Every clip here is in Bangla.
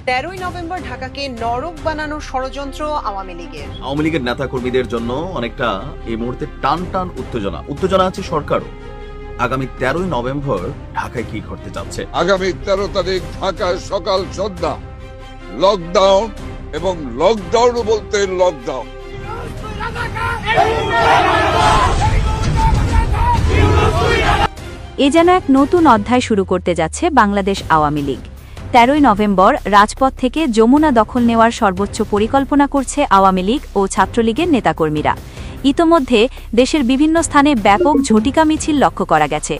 13ই নভেম্বর ঢাকাকে নরক বানানোর ষড়যন্ত্র আওয়ামী লীগের। আওয়ামী লীগের নেতা কর্মীদের জন্য অনেকটা এই মুহূর্তে টান উত্তেজনা আছে সরকারও। আগামী 13ই নভেম্বর ঢাকায় কি ঘটতে যাচ্ছে? আগামী 13 তারিখ ঢাকায় সকাল সন্ধ্যা লকডাউন, এবং লকডাউন বলতে লকডাউন। এ যেন এক নতুন অধ্যায় শুরু করতে যাচ্ছে বাংলাদেশ আওয়ামী লীগ। 13ই নভেম্বর রাজপথ থেকে যমুনা দখল নেওয়ার সর্বোচ্চ পরিকল্পনা করছে আওয়ামী লীগ ও ছাত্রলীগের নেতাকর্মীরা। ইতোমধ্যে দেশের বিভিন্ন স্থানে ব্যাপক ঝটিকা মিছিল লক্ষ্য করা গেছে।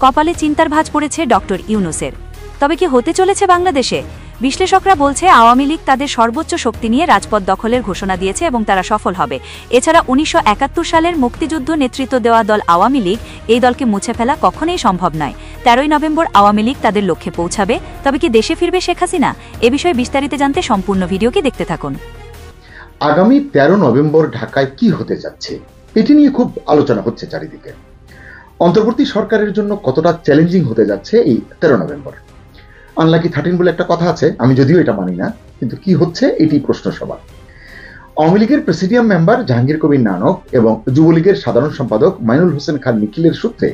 কপালে চিন্তার ভাঁজ পড়েছে ডক্টর ইউনূসের। তবে কি হতে চলেছে বাংলাদেশে? বিশ্লেষকরা বলছে আওয়ামী লীগ তাদের সর্বোচ্চ শক্তি নিয়ে রাজপথ দখলের ঘোষণা দিয়েছে এবং তারা সফল হবে। এছাড়া 1971 সালের মুক্তিযুদ্ধ নেতৃত্ব দেওয়া দল আওয়ামী লীগ, এই দলকে মুছে ফেলা কখনোই সম্ভব নয়। 13ই নভেম্বর আওয়ামী লীগ তাদের লক্ষ্যে পৌঁছাবে। তবে কি দেশে ফিরবে শেখ হাসিনা? এ বিষয়ে বিস্তারিত জানতে সম্পূর্ণ ভিডিওকে দেখতে থাকুন। আগামী 13 নভেম্বর ঢাকায় কি হতে যাচ্ছে, এটি নিয়ে খুব আলোচনা হচ্ছে চারিদিকে। অন্তর্বর্তী সরকারের জন্য কতটা চ্যালেঞ্জিং হতে যাচ্ছে এই 13 নভেম্বর। আনলাকি 13 বলে একটা কথা আছে, আমি যদিও এটা মানি না, কিন্তু কি হচ্ছে এটি প্রশ্ন সবার। আওয়ামী লীগের প্রেসিডিয়াম মেম্বার জাহাঙ্গীর কবির নানক এবং যুবলীগের সাধারণ সম্পাদক মাইনুল হোসেন খান নিখিলের সূত্রে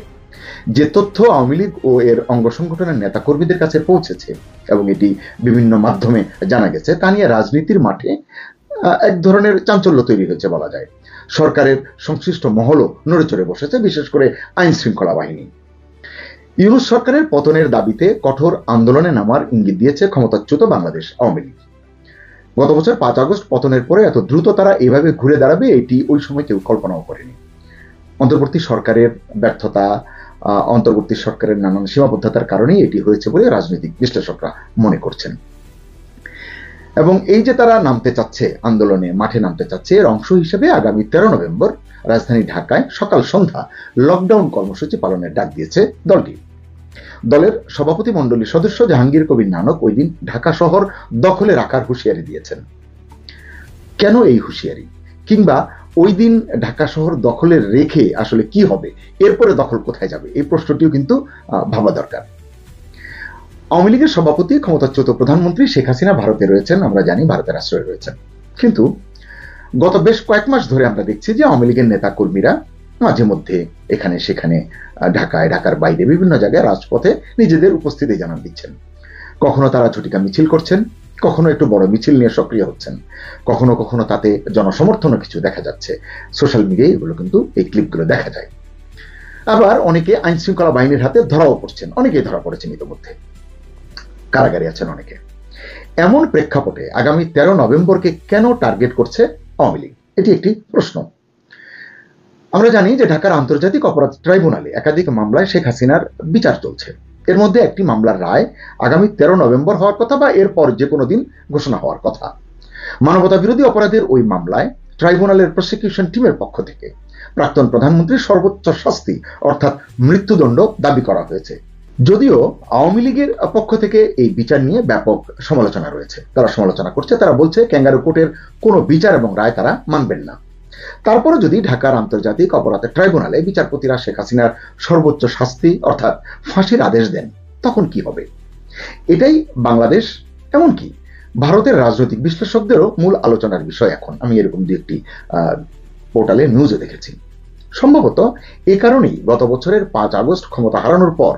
যে তথ্য আওয়ামী লীগ ও এর অঙ্গ সংগঠনের নেতাকর্মীদের কাছে পৌঁছেছে এবং এটি বিভিন্ন মাধ্যমে জানা গেছে, তা নিয়ে রাজনীতির মাঠে এক ধরনের চাঞ্চল্য তৈরি হয়েছে বলা যায়। সরকারের সংশ্লিষ্ট মহলও নড়েচড়ে বসেছে, বিশেষ করে আইন শৃঙ্খলা বাহিনী। ইউনূস সরকারের পতনের দাবিতে কঠোর আন্দোলনে নামার ইঙ্গিত দিয়েছে ক্ষমতাচ্যুত বাংলাদেশ আওয়ামী লীগ। গত বছর 5 আগস্ট পতনের পরে এত দ্রুত তারা এভাবে ঘুরে দাঁড়াবে এটি ওই সময় কেউ কল্পনাও করেনি। অন্তর্বর্তী সরকারের ব্যর্থতা, অন্তর্বর্তী সরকারের নানান সীমাবদ্ধতার কারণেই এটি হয়েছে বলে রাজনৈতিক বিশ্লেষকরা মনে করছেন। এবং এই যে তারা নামতে চাচ্ছে, আন্দোলনে মাঠে নামতে চাচ্ছে, এর অংশ হিসেবে আগামী 13 নভেম্বর রাজধানী ঢাকায় সকাল সন্ধ্যা লকডাউন কর্মসূচি পালনের ডাক দিয়েছে দলটি। দলের সভাপতি মণ্ডলীর সদস্য জাহাঙ্গীর কবির নানক ওই দিন ঢাকা শহর দখলে রাখার হুঁশিয়ারি দিয়েছেন। কেন এই হুঁশিয়ারি, কিংবা ওই দিন ঢাকা শহর দখলে রেখে আসলে কি হবে, এরপরে দখল কোথায় যাবে, এই প্রশ্নটিও কিন্তু ভাবা দরকার। আওয়ামী লীগের সভাপতি ক্ষমতাচ্যুত প্রধানমন্ত্রী শেখ হাসিনা ভারতে রয়েছেন, আমরা জানি ভারতের আশ্রয়ে রয়েছেন। কিন্তু গত বেশ কয়েক মাস ধরে আমরা দেখছি যে আওয়ামী লীগের নেতা কর্মীরা মাঝে মধ্যে এখানে সেখানে ঢাকায়, ঢাকার বাইরে বিভিন্ন জায়গায় রাজপথে নিজেদের উপস্থিতি জানান দিচ্ছেন। কখনো তারা ঝটিকা মিছিল করছেন, কখনো একটু বড় মিছিল নিয়ে সক্রিয় হচ্ছেন, কখনো কখনো তাতে জনসমর্থনও কিছু দেখা যাচ্ছে। সোশ্যাল মিডিয়ায় এগুলো কিন্তু, এই ক্লিপগুলো দেখা যায়। আবার অনেকে আইন শৃঙ্খলা বাহিনীর হাতে ধরাও পড়ছেন, অনেকেই ধরা পড়েছেন ইতিমধ্যে, কারাগারে আছেন অনেকে। এমন প্রেক্ষাপটে আগামী 13 নভেম্বরকে কেন টার্গেট করছে আওয়ামী লীগ, এটি একটি প্রশ্ন। আমরা জানি যে ঢাকার আন্তর্জাতিক অপরাধ ট্রাইব্যুনালে একাধিক মামলায় শেখ হাসিনার বিচার চলছে। এর মধ্যে একটি মামলার রায় আগামী 13 নভেম্বর হওয়ার কথা, বা এরপর যে কোনো দিন ঘোষণা হওয়ার কথা। মানবতা বিরোধী অপরাধের ওই মামলায় ট্রাইব্যুনালের প্রসিকিউশন টিমের পক্ষ থেকে প্রাক্তন প্রধানমন্ত্রীর সর্বোচ্চ শাস্তি অর্থাৎ মৃত্যুদণ্ড দাবি করা হয়েছে। যদিও আওয়ামী লীগের পক্ষ থেকে এই বিচার নিয়ে ব্যাপক সমালোচনা রয়েছে, তারা সমালোচনা করছে, তারা বলছে ক্যাঙ্গারু কোর্টের কোনো বিচার এবং রায় তারা মানবেন না। তারপরে যদি ঢাকার আন্তর্জাতিক অপরাধ ট্রাইব্যুনালে বিচারপতিরা শেখ হাসিনার সর্বোচ্চ শাস্তি অর্থাৎ ফাঁসির আদেশ দেন, তখন কি হবে? এটাই বাংলাদেশ, এমনকি ভারতের রাজনৈতিক বিশ্লেষকদেরও মূল আলোচনার বিষয় এখন। আমি এরকম দু একটি পোর্টালে নিউজে দেখেছি। সম্ভবত এ কারণেই গত বছরের 5 আগস্ট ক্ষমতা হারানোর পর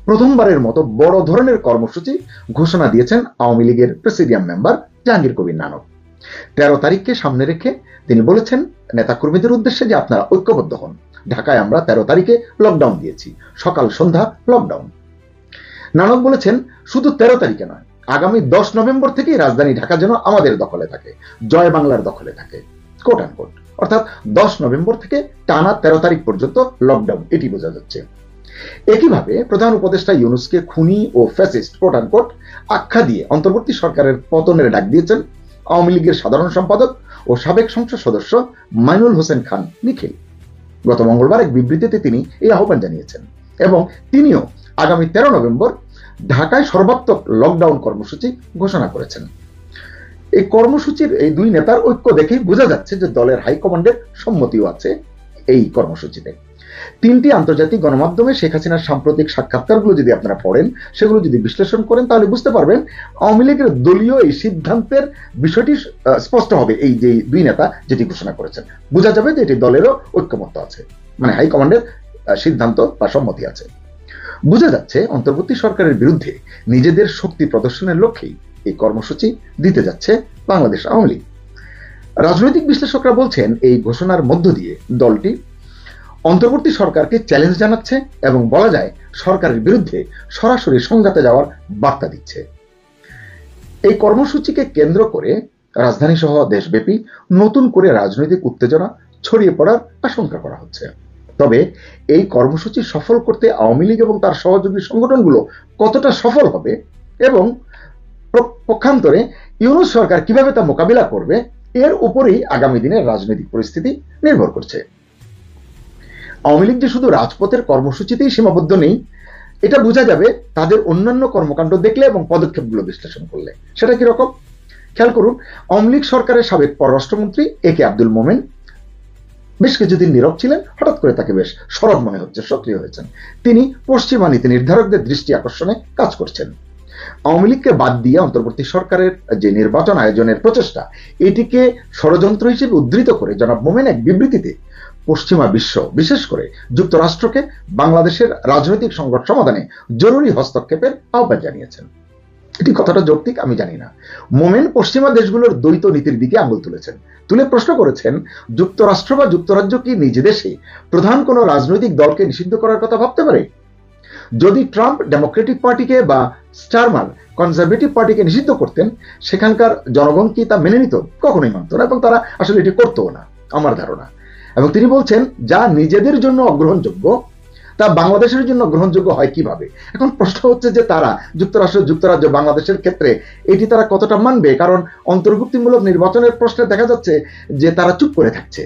প্রথমবারের মতো বড় ধরনের কর্মসূচি ঘোষণা দিয়েছেন আওয়ামী লীগের প্রেসিডিয়াম মেম্বার জাহাঙ্গীর কবির নানক। 13 তারিখকে সামনে রেখে তিনি বলেছেন নেতাকর্মীদের উদ্দেশ্যে যে আপনারা ঐক্যবদ্ধ হন। ঢাকায় আমরা 13 তারিখে লকডাউন দিয়েছি, সকাল সন্ধ্যা লকডাউন। নানক বলেছেন শুধু 13 তারিখে নয়, আগামী 10 নভেম্বর থেকেই রাজধানী ঢাকা যেন আমাদের দখলে থাকে, জয় বাংলার দখলে থাকে, কোট অ্যান্ড কোট। অর্থাৎ 10 নভেম্বর থেকে টানা 13 তারিখ পর্যন্ত লকডাউন, এটি বোঝা যাচ্ছে। একইভাবে প্রধান উপদেষ্টা ইউনূসকে খুনি ও ফ্যাসিস্ট কোট অ্যান্ড কোট আখ্যা দিয়ে অন্তর্বর্তী সরকারের পতনের ডাক দিয়েছেন আওয়ামী লীগের সাধারণ সম্পাদক ও সাবেক সংসদ সদস্য মাইনুল হোসেন খান নিখিল। গত মঙ্গলবার এক বিবৃতিতে তিনি এই আহ্বান জানিয়েছেন এবং তিনিও আগামী 13 নভেম্বর ঢাকায় সর্বাত্মক লকডাউন কর্মসূচি ঘোষণা করেছেন। এই কর্মসূচির এই দুই নেতার ঐক্য দেখেই বোঝা যাচ্ছে যে দলের হাইকমান্ডের সম্মতিও আছে এই কর্মসূচিতে। তিনটি আন্তর্জাতিক গণমাধ্যমে শেখ হাসিনার সাম্প্রতিক সাক্ষাৎকারগুলো যদি আপনারা পড়েন, সেগুলো যদি বিশ্লেষণ করেন, তাহলে বুঝতে পারবেন আওয়ামী লীগের দলীয় এই সিদ্ধান্তের বিষয়টি স্পষ্ট হবে। এই যে দুই নেতা যেটি ঘোষণা করেছেন, বোঝা যাবে যে এটি দলেরও ঐক্যমত্য আছে, মানে হাইকমান্ডের সিদ্ধান্ত বা সম্মতি আছে। বোঝা যাচ্ছে অন্তর্বর্তী সরকারের বিরুদ্ধে নিজেদের শক্তি প্রদর্শনের লক্ষ্যেই এই কর্মসূচি দিতে যাচ্ছে বাংলাদেশ আওয়ামী লীগ। রাজনৈতিক বিশ্লেষকরা বলছেন এই ঘোষণার মধ্য দিয়ে দলটি অন্তর্বর্তী সরকারকে চ্যালেঞ্জ জানাচ্ছে এবং বলা যায় সরকারের বিরুদ্ধে সরাসরি সংঘাতে যাওয়ার বার্তা দিচ্ছে। এই কর্মসূচিকে কেন্দ্র করে রাজধানী সহ দেশব্যাপী নতুন করে রাজনৈতিক উত্তেজনা ছড়িয়ে পড়ার আশঙ্কা করা হচ্ছে। তবে এই কর্মসূচি সফল করতে আওয়ামী লীগ এবং তার সহযোগী সংগঠনগুলো কতটা সফল হবে এবং পক্ষান্তরে ইউনূস সরকার কিভাবে তা মোকাবিলা করবে, এর উপরেই আগামী দিনের রাজনৈতিক পরিস্থিতি নির্ভর করছে। আওয়ামী লীগ যে শুধু রাজপথের কর্মসূচিতেই সীমাবদ্ধ নেই, এটা বোঝা যাবে তাদের অন্যান্য কর্মকাণ্ড দেখলে এবং পদক্ষেপগুলো বিশ্লেষণ করলে। সেটা কিরকম খেয়াল করুন। আওয়ামী লীগ সরকারের সাবেক পররাষ্ট্রমন্ত্রী একে আব্দুল মোমেন বেশ কিছুদিন নীরব ছিলেন, হঠাৎ করে তাকে বেশ সরব মনে হচ্ছে, সক্রিয় হয়েছেন। তিনি পশ্চিমা নীতি নির্ধারকদের দৃষ্টি আকর্ষণে কাজ করছেন। আওয়ামী লীগকে বাদ দিয়ে অন্তর্বর্তী সরকারের যে নির্বাচন আয়োজনের প্রচেষ্টা, এটিকে ষড়যন্ত্র হিসেবে উদ্ধৃত করে জনাব মোমেন এক বিবৃতিতে পশ্চিমা বিশ্ব, বিশেষ করে যুক্তরাষ্ট্রকে বাংলাদেশের রাজনৈতিক সংকট সমাধানে জরুরি হস্তক্ষেপের আহ্বান জানিয়েছেন। এটি কতটা যৌক্তিক আমি জানি না। মোমেন পশ্চিমা দেশগুলোর দ্বৈত নীতির দিকে আঙুল তুলেছেন, তুলে প্রশ্ন করেছেন যুক্তরাষ্ট্র বা যুক্তরাজ্য কি নিজ দেশে প্রধান কোনো রাজনৈতিক দলকে নিষিদ্ধ করার কথা ভাবতে পারে? যদি ট্রাম্প ডেমোক্রেটিক পার্টিকে বা স্টারমার কনজারভেটিভ পার্টিকে নিষিদ্ধ করতেন, সেখানকার জনগণ কি তা মেনে নিত? কখনোই মানত না, এবং তারা আসলে এটি করতেও না আমার ধারণা। এবং তিনি বলছেন যা নিজেদের জন্য অগ্রহণযোগ্য তা বাংলাদেশের জন্য গ্রহণযোগ্য হয় কিভাবে? এখন প্রশ্ন হচ্ছে যে তারা যুক্তরাষ্ট্র, যুক্তরাজ্য, বাংলাদেশের ক্ষেত্রে এটি তারা কতটা মানবে? কারণ অন্তর্ভুক্তিমূলক নির্বাচনের প্রশ্নে দেখা যাচ্ছে যে তারা চুপ করে থাকছে।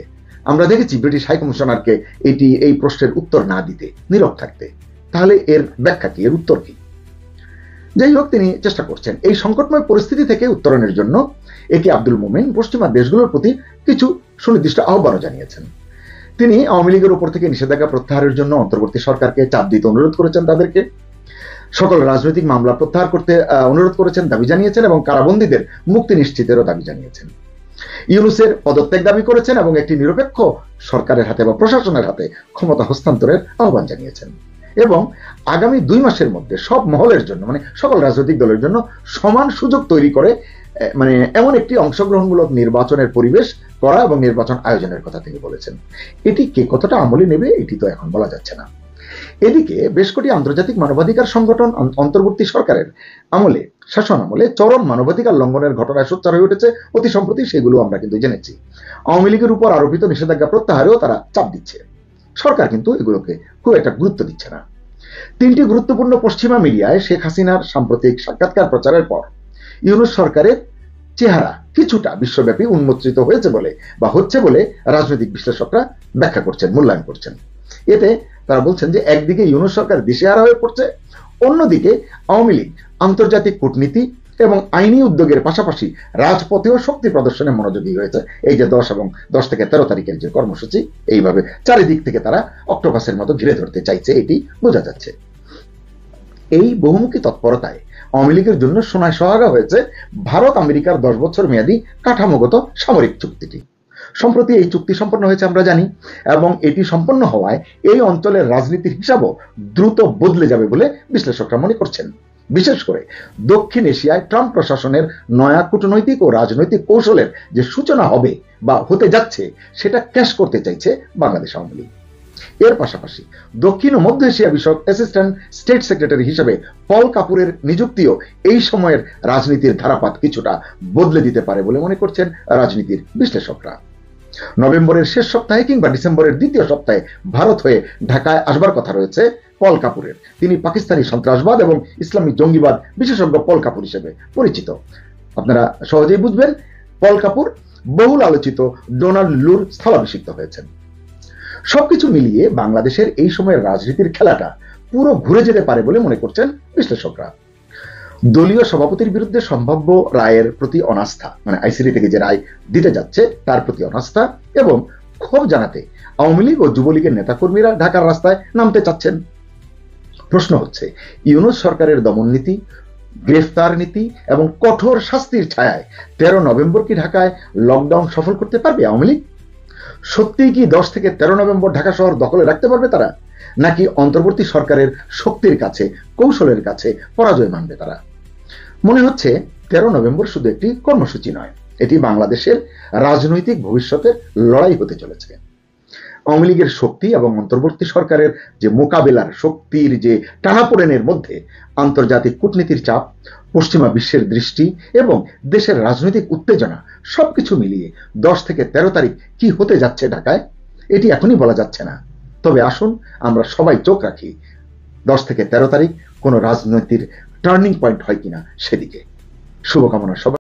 আমরা দেখেছি ব্রিটিশ হাই কমিশনারকে এই প্রশ্নের উত্তর না দিতে, নীরব থাকতে। তাহলে এর ব্যাখ্যা কি, এর উত্তর কি? যাই হোক, তিনি চেষ্টা করছেন এই সংকটময় পরিস্থিতি থেকে উত্তরণের জন্য। একে আব্দুল মোমেন পশ্চিমা দেশগুলোর প্রতি কিছু সুনির্দিষ্ট আহ্বানও জানিয়েছেন। তিনি আওয়ামী লীগের উপর থেকে নিষেধাজ্ঞা প্রত্যাহারের জন্য অন্তর্বর্তী সরকারকে চাপ দিতে অনুরোধ করেছেন, তাদেরকে সকল রাজনৈতিক মামলা প্রত্যাহার করতে অনুরোধ করেছেন, দাবি জানিয়েছেন এবং কারাবন্দীদের মুক্তি নিশ্চিতেরও দাবি জানিয়েছেন। ইউনূসের পদত্যাগ দাবি করেছেন এবং একটি নিরপেক্ষ সরকারের হাতে বা প্রশাসনের হাতে ক্ষমতা হস্তান্তরের আহ্বান জানিয়েছেন। এবং আগামী 2 মাসের মধ্যে সব মহলের জন্য, মানে সকল রাজনৈতিক দলের জন্য সমান সুযোগ তৈরি করে মানে এমন একটি অংশগ্রহণমূলক নির্বাচনের পরিবেশ করা এবং নির্বাচন আয়োজনের কথা তিনি বলেছেন। এটি কে কতটা আমলে নেবে এটি তো এখন বলা যাচ্ছে না। এদিকে বেশ কটি আন্তর্জাতিক মানবাধিকার সংগঠন অন্তর্বর্তী সরকারের আমলে, শাসন আমলে চরম মানবাধিকার লঙ্ঘনের ঘটনায় সোচ্চার হয়ে উঠেছে অতি সম্প্রতি, সেগুলো আমরা কিন্তু জেনেছি। আওয়ামী লীগের উপর আরোপিত নিষেধাজ্ঞা প্রত্যাহারেও তারা চাপ দিচ্ছে। সরকার কিন্তু এগুলোকে খুব একটা গুরুত্ব দিচ্ছে না। 3টি গুরুত্বপূর্ণ পশ্চিমা মিডিয়ায় শেখ হাসিনার সাম্প্রতিক সাক্ষাৎকার প্রচারের পর ইউনূস সরকারের চেহারা কিছুটা বিশ্বব্যাপী উন্মোচিত হয়েছে বলে বা হচ্ছে বলে রাজনৈতিক বিশ্লেষকরা ব্যাখ্যা করছেন, মূল্যায়ন করছেন। এতে তারা বলছেন যে একদিকে ইউনূস সরকার দিশেহারা হয়ে পড়ছে, অন্যদিকে আওয়ামী লীগ আন্তর্জাতিক কূটনীতি এবং আইনি উদ্যোগের পাশাপাশি রাজপথেও শক্তি প্রদর্শনে মনোযোগী হয়েছে। এই যে 10 থেকে 13 তারিখের যে কর্মসূচি, এইভাবে চারিদিক থেকে তারা অক্টোপাসের মতো ঘিরে ধরতে চাইছে, এটি বোঝা যাচ্ছে। এই বহুমুখী তৎপরতায় আওয়ামী লীগের জন্য সোনায় সোহাগা হয়েছে ভারত আমেরিকার 10 বছর মেয়াদী কাঠামোগত সামরিক চুক্তিটি। সম্প্রতি এই চুক্তি সম্পন্ন হয়েছে আমরা জানি, এবং এটি সম্পন্ন হওয়ায় এই অঞ্চলের রাজনীতির হিসাবও দ্রুত বদলে যাবে বলে বিশ্লেষকরা মনে করছেন। বিশেষ করে দক্ষিণ এশিয়ায় ট্রাম্প প্রশাসনের নয়া কূটনৈতিক ও রাজনৈতিক কৌশলের যে সূচনা হবে বা হতে যাচ্ছে, সেটা ক্যাশ করতে চাইছে বাংলাদেশ আওয়ামী লীগ। এর পাশাপাশি দক্ষিণ ও মধ্য এশিয়া বিষয়ক অ্যাসিস্ট্যান্ট স্টেট সেক্রেটারি হিসেবে পল কাপুরের নিযুক্তিও এই সময়ের রাজনীতির ধারাপাত কিছুটা বদলে দিতে পারে বলে মনে করছেন রাজনীতির বিশ্লেষকরা। নভেম্বরের শেষ সপ্তাহে কিংবা ডিসেম্বরের 2য় সপ্তাহে ভারত হয়ে ঢাকায় আসবার কথা রয়েছে পল কাপুরের। তিনি পাকিস্তানি সন্ত্রাসবাদ এবং ইসলামী জঙ্গিবাদ বিশেষজ্ঞ পল কাপুর হিসেবে পরিচিত। আপনারা সহজেই বুঝবেন, পল কাপুর বহুল আলোচিত ডোনাল্ড লুর স্থলাভিষিক্ত হয়েছেন। সবকিছু মিলিয়ে বাংলাদেশের এই সময়ের রাজনীতির খেলাটা পুরো ঘুরে যেতে পারে বলে মনে করছেন বিশ্লেষকরা। দলীয় সভাপতির বিরুদ্ধে সম্ভাব্য রায়ের প্রতি অনাস্থা, মানে আইসিটি থেকে যে রায় দিতে যাচ্ছে তার প্রতি অনাস্থা, এবং ক্ষোভ জানাতে আওয়ামী লীগ ও যুবলীগের নেতাকর্মীরা ঢাকার রাস্তায় নামতে চাচ্ছেন। প্রশ্ন হচ্ছে, ইউনূস সরকারের দমন নীতি, গ্রেফতার নীতি এবং কঠোর শাস্তির ছায়ায় 13 নভেম্বর কি ঢাকায় লকডাউন সফল করতে পারবে আওয়ামী লীগ? সত্যিই কি 10 থেকে 13 নভেম্বর ঢাকা শহর দখলে রাখতে পারবে তারা, নাকি অন্তর্বর্তী সরকারের শক্তির কাছে, কৌশলের কাছে পরাজয় মানবে তারা? মনে হচ্ছে 13 নভেম্বর শুধু একটি কর্মসূচি নয়, এটি বাংলাদেশের রাজনৈতিক ভবিষ্যতের লড়াই হতে চলেছে। আওয়ামী লীগের শক্তি এবং অন্তর্বর্তী সরকারের যে মোকাবেলার শক্তির যে টানাপোড়েনের মধ্যে আন্তর্জাতিক কূটনীতির চাপ, পশ্চিমা বিশ্বের দৃষ্টি এবং দেশের রাজনৈতিক উত্তেজনা সবকিছু মিলিয়ে 10 থেকে 13 তারিখ কি হতে যাচ্ছে ঢাকায়, এটি এখনই বলা যাচ্ছে না। তবে আসুন আমরা সবাই চোখ রাখি 10 থেকে 13 তারিখ কোনো রাজনৈতিক টার্নিং পয়েন্ট হয় কিনা সেদিকে। শুভকামনা সবাই।